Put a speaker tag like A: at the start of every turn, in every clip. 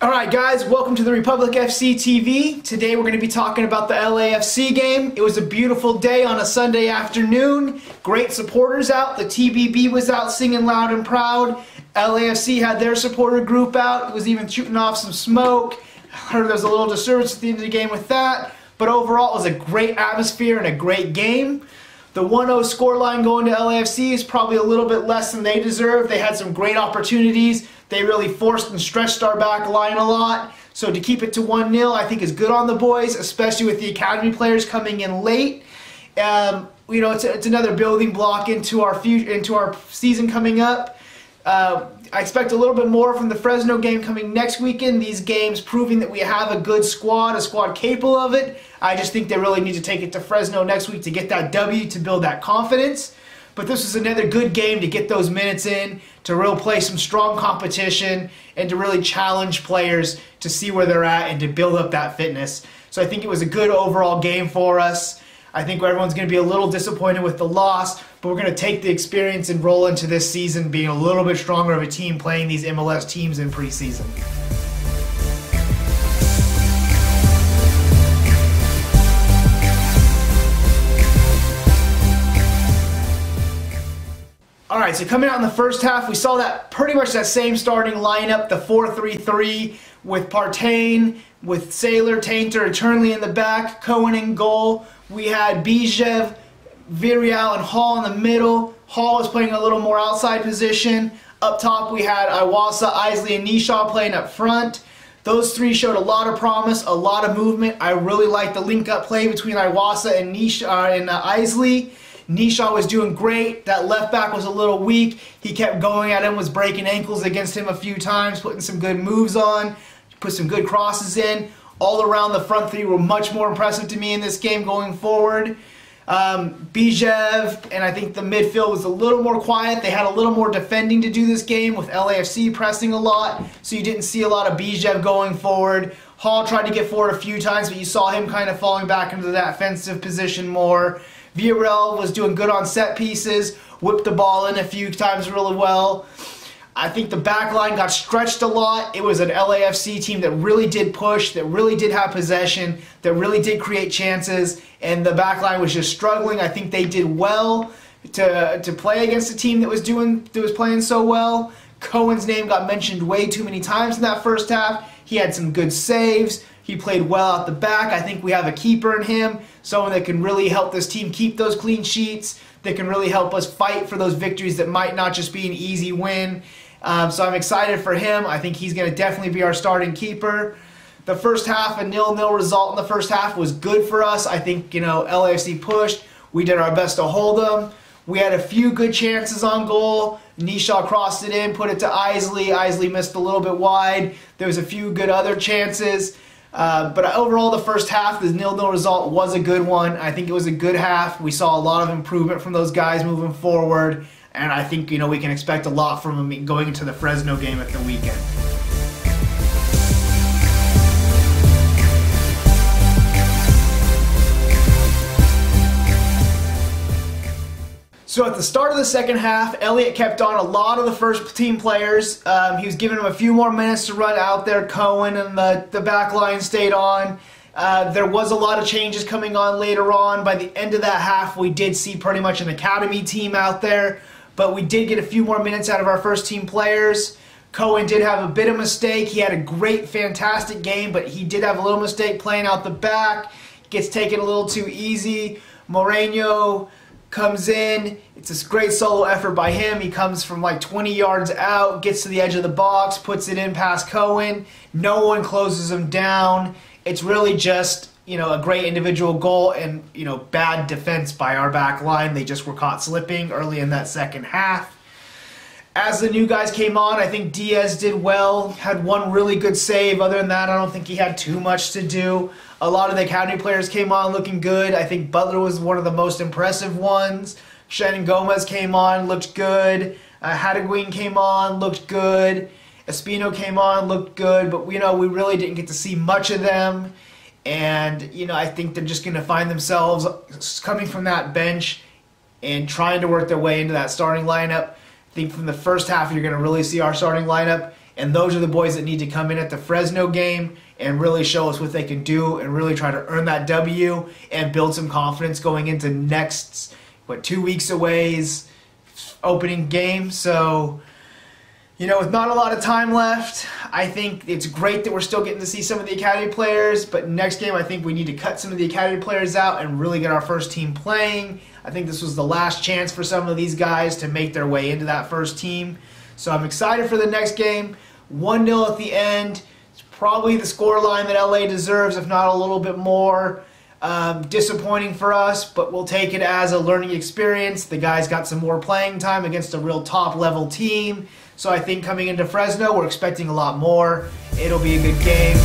A: Alright guys, welcome to the RepublicFCTV. Today we're going to be talking about the LAFC game. It was a beautiful day on a Sunday afternoon. Great supporters out. The TBB was out singing loud and proud. LAFC had their supporter group out. It was even shooting off some smoke. I heard there was a little disturbance at the end of the game with that. But overall it was a great atmosphere and a great game. The 1-0 scoreline going to LAFC is probably a little bit less than they deserve. They had some great opportunities. They really forced and stretched our back line a lot. So to keep it to 1-0 I think is good on the boys, especially with the academy players coming in late. You know, it's another building block into our season coming up. I expect a little bit more from the Fresno game coming next weekend. These games proving that we have a good squad, a squad capable of it. I just think they really need to take it to Fresno next week to get that W, to build that confidence. But this is another good game to get those minutes in, to really play some strong competition, and to really challenge players to see where they're at and to build up that fitness. So I think it was a good overall game for us. I think everyone's going to be a little disappointed with the loss, but we're going to take the experience and roll into this season being a little bit stronger of a team playing these MLS teams in preseason. Alright, so coming out in the first half, we saw that pretty much that same starting lineup, the 4-3-3 with Partain, with Sailor, Tainter eternally in the back, Cohen in goal. We had Bijev, Villarreal, and Hall in the middle. Hall was playing a little more outside position. Up top we had Iwasa, Isley, and Nishaw playing up front. Those three showed a lot of promise, a lot of movement. I really liked the link-up play between Iwasa and Isley. Nishaw was doing great. That left back was a little weak. He kept going at him, was breaking ankles against him a few times, putting some good moves on, put some good crosses in. All around the front three were much more impressive to me in this game going forward. Bijev and I think the midfield was a little more quiet. They had a little more defending to do this game with LAFC pressing a lot, so you didn't see a lot of Bijev going forward. Hall tried to get forward a few times, but you saw him kind of falling back into that offensive position more. Villarreal was doing good on set pieces, whipped the ball in a few times really well. I think the back line got stretched a lot. It was an LAFC team that really did push, that really did have possession, that really did create chances, and the back line was just struggling. I think they did well to play against a team that was playing so well. Cohen's name got mentioned way too many times in that first half. He had some good saves. He played well out the back. I think we have a keeper in him, someone that can really help this team keep those clean sheets, that can really help us fight for those victories that might not just be an easy win. So I'm excited for him. I think he's going to definitely be our starting keeper. The first half, a 0-0 result in the first half was good for us. I think, you know, LAFC pushed. We did our best to hold them. We had a few good chances on goal. Nishaw crossed it in, put it to Isley. Isley missed a little bit wide. There was a few good other chances. But overall, the first half, the 0-0 result was a good one. I think it was a good half. We saw a lot of improvement from those guys moving forward. And I think, you know, we can expect a lot from them going into the Fresno game at the weekend. So at the start of the second half, Elliott kept on a lot of the first team players. He was giving them a few more minutes to run out there. Cohen and the back line stayed on. There was a lot of changes coming on later on. By the end of that half, we did see pretty much an academy team out there. But we did get a few more minutes out of our first team players. Cohen did have a bit of mistake. He had a great, fantastic game, but he did have a little mistake playing out the back. Gets taken a little too easy. Moreno comes in. It's a great solo effort by him. He comes from like 20 yards out, gets to the edge of the box, puts it in past Cohen. No one closes him down. It's really just, you know, a great individual goal and, you know, bad defense by our back line. They just were caught slipping early in that second half. As the new guys came on, I think Diaz did well, had one really good save. Other than that, I don't think he had too much to do. A lot of the academy players came on looking good. I think Butler was one of the most impressive ones. Shannon Gomez came on, looked good. Hadiguin came on, looked good. Espino came on, looked good. But, you know, we really didn't get to see much of them. And, you know, I think they're just going to find themselves coming from that bench and trying to work their way into that starting lineup. I think from the first half, you're going to really see our starting lineup. And those are the boys that need to come in at the Fresno game and really show us what they can do and really try to earn that W and build some confidence going into next, 2 weeks away's opening game. So, with not a lot of time left, I think it's great that we're still getting to see some of the academy players, but next game I think we need to cut some of the academy players out and really get our first team playing. I think this was the last chance for some of these guys to make their way into that first team. So I'm excited for the next game. 1-0 at the end. It's probably the scoreline that LA deserves, if not a little bit more. Disappointing for us, but we'll take it as a learning experience. The guys got some more playing time against a real top-level team. So I think coming into Fresno, we're expecting a lot more. It'll be a good game.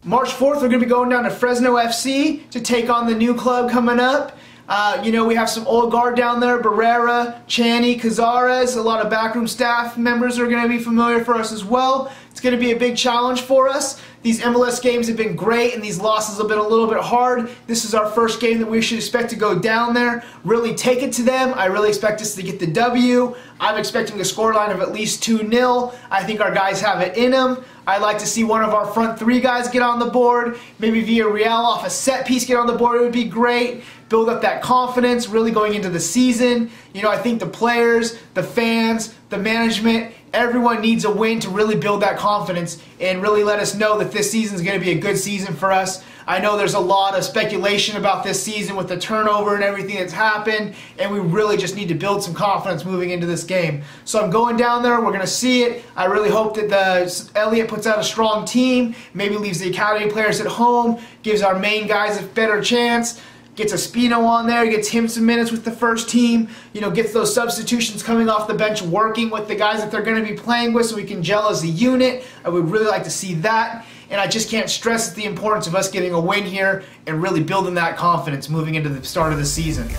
A: March 4th, we're going to be going down to Fresno FC to take on the new club coming up. We have some old guard down there, Barrera, Channy, Cazares. A lot of backroom staff members are going to be familiar for us as well. It's going to be a big challenge for us. These MLS games have been great, and these losses have been a little bit hard. This is our first game that we should expect to go down there, really take it to them. I really expect us to get the W. I'm expecting a scoreline of at least 2-0. I think our guys have it in them. I'd like to see one of our front three guys get on the board. Maybe Villarreal off a set piece get on the board. It would be great. Build up that confidence really going into the season. I think the players, the fans, the management, everyone needs a win to really build that confidence and really let us know that this season is going to be a good season for us. I know there's a lot of speculation about this season with the turnover and everything that's happened, and we really just need to build some confidence moving into this game. So I'm going down there. We're going to see it. I really hope that Elliott puts out a strong team, maybe leaves the academy players at home, gives our main guys a better chance. Gets Espino on there, gets him some minutes with the first team, gets those substitutions coming off the bench working with the guys that they're going to be playing with so we can gel as a unit. I would really like to see that, and I just can't stress the importance of us getting a win here and really building that confidence moving into the start of the season.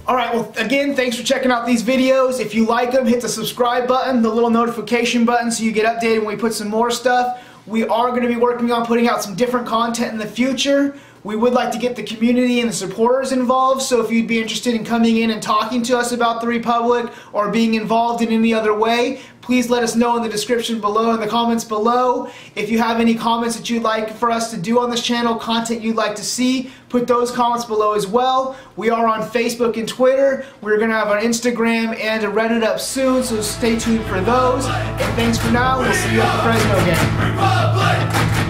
A: Alright, well again, thanks for checking out these videos. If you like them, hit the subscribe button, the little notification button so you get updated when we put some more stuff. We are going to be working on putting out some different content in the future. We would like to get the community and the supporters involved, so if you'd be interested in coming in and talking to us about the Republic or being involved in any other way, please let us know in the description below, in the comments below. If you have any comments that you'd like for us to do on this channel, content you'd like to see, put those comments below as well. We are on Facebook and Twitter. We're going to have an Instagram and a Reddit up soon, so stay tuned for those. And thanks for now. We'll see you at the Fresno game.